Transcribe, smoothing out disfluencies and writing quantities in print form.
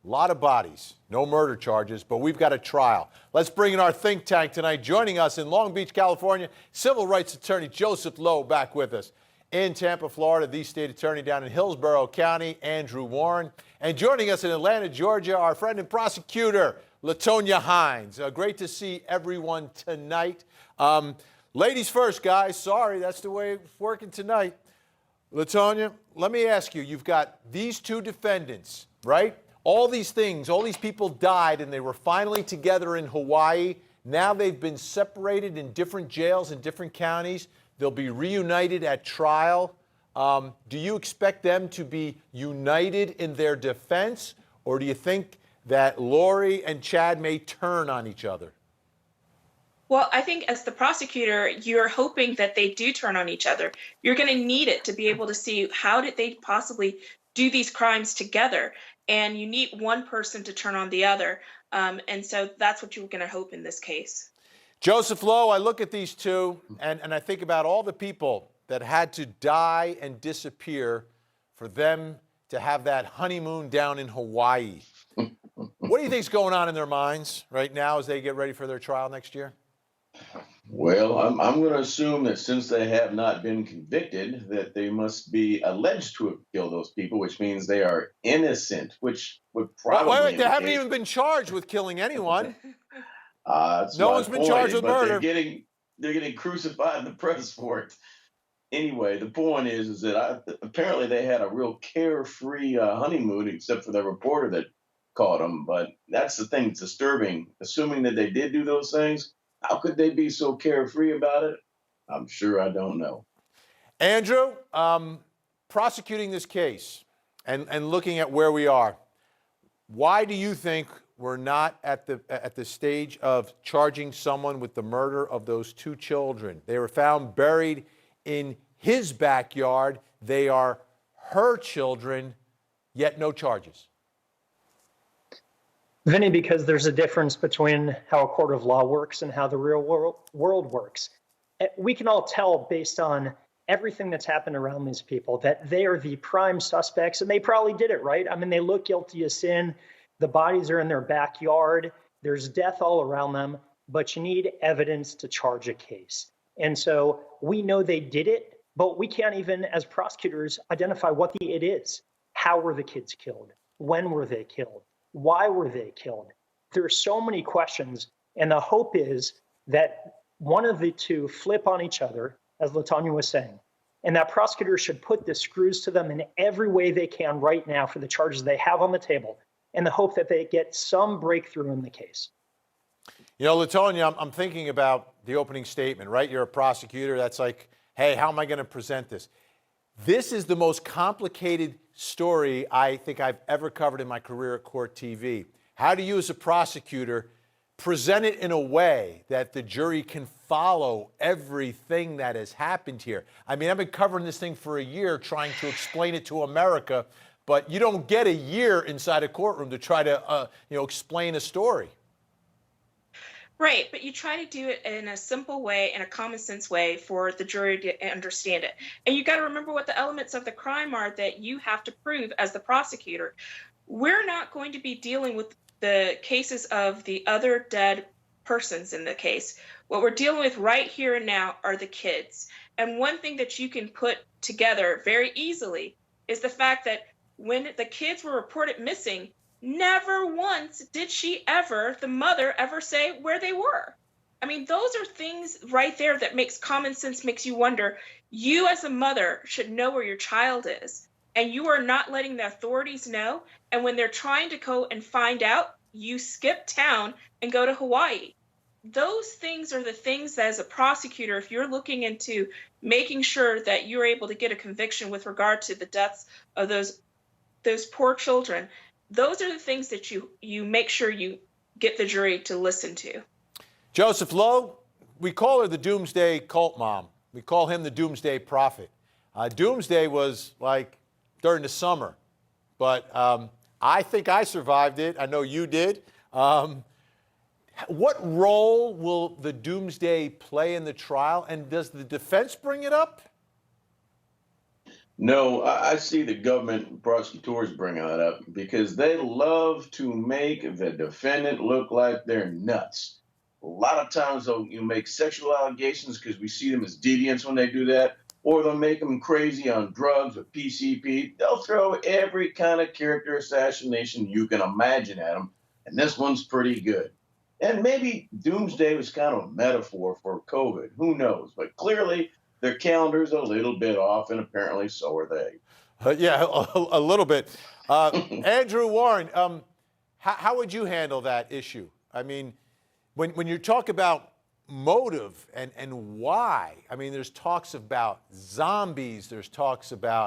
A lot of bodies, no murder charges, but we've got a trial. Let's bring in our think tank tonight. Joining us in Long Beach, California, civil rights attorney Joseph Lowe back with us. In Tampa, Florida, the state attorney down in Hillsborough County, Andrew Warren. And joining us in Atlanta, Georgia, our friend and prosecutor, LaTonya Hines. Great to see everyone tonight. Ladies first, guys. Sorry, that's the way it's working tonight. LaTonya, let me ask you, you've got these two defendants, right? All these things, all these people died and they were finally together in Hawaii. Now they've been separated in different jails in different counties. They'll be reunited at trial. Do you expect them to be united in their defense, or do you think that Lori and Chad may turn on each other? Well, I think as the prosecutor, you're hoping that they do turn on each other. You're going to need it to be able to see how did they possibly do these crimes together. And you need one person to turn on the other. And so that's what you're going to hope in this case. Joseph Lowe, I look at these two and I think about all the people that had to die and disappear for them to have that honeymoon down in Hawaii. What do you think's going on in their minds right now as they get ready for their trial next year? Well, I'm going to assume that since they have not been convicted, that they must be alleged to have killed those people, which means they are innocent, which would probably... Wait, they haven't even been charged with killing anyone. No one's been charged with murder. They're getting crucified in the press for it. Anyway, the point is that apparently they had a real carefree honeymoon, except for the reporter that caught them. But that's the thing that's disturbing. Assuming that they did do those things, how could they be so carefree about it? I'm sure I don't know. Andrew, prosecuting this case and looking at where we are, why do you think we're not at the stage of charging someone with the murder of those two children? They were found buried in his backyard. They are her children, yet no charges. Vinny, because there's a difference between how a court of law works and how the real world works. We can all tell based on everything that's happened around these people that they are the prime suspects, and they probably did it, right? I mean, they look guilty of sin. The bodies are in their backyard. There's death all around them, but you need evidence to charge a case. And so we know they did it, but we can't even, as prosecutors, identify what the it is. How were the kids killed? When were they killed? Why were they killed? There are so many questions, and the hope is that one of the two flip on each other, as LaTonya was saying, and that prosecutors should put the screws to them in every way they can right now for the charges they have on the table, and the hope that they get some breakthrough in the case. You know, LaTonya, I'm thinking about the opening statement, right? You're a prosecutor. That's like, hey, how am I going to present this? This is the most complicated story I think I've ever covered in my career at Court TV. How do you, as a prosecutor, present it in a way that the jury can follow everything that has happened here? I mean, I've been covering this thing for a year trying to explain it to America, but you don't get a year inside a courtroom to try to, explain a story. Right, but you try to do it in a simple way, in a common sense way for the jury to understand it. And you got to remember what the elements of the crime are that you have to prove as the prosecutor. We're not going to be dealing with the cases of the other dead persons in the case. What we're dealing with right here and now are the kids. And one thing that you can put together very easily is the fact that when the kids were reported missing, never once did the mother ever say where they were. I mean, those are things right there that makes common sense, makes you wonder, you as a mother should know where your child is, and you are not letting the authorities know. And when they're trying to go and find out, you skip town and go to Hawaii. Those things are the things that, as a prosecutor, if you're looking into making sure that you're able to get a conviction with regard to the deaths of those poor children, those are the things that you make sure you get the jury to listen to. Joseph Lowe, we call her the Doomsday cult mom. We call him the Doomsday prophet. Doomsday was like during the summer, but I think I survived it. I know you did. What role will the Doomsday play in the trial, and does the defense bring it up? No, I see the government prosecutors bringing that up because they love to make the defendant look like they're nuts. A lot of times they'll make sexual allegations because we see them as deviants when they do that, or they'll make them crazy on drugs with PCP. They'll throw every kind of character assassination you can imagine at them, and this one's pretty good. And maybe Doomsday was kind of a metaphor for COVID. Who knows? But clearly, their calendar's a little bit off, and apparently so are they. Yeah, a little bit. Andrew Warren, how would you handle that issue? I mean, when you talk about motive and why, I mean, there's talks about zombies, there's talks about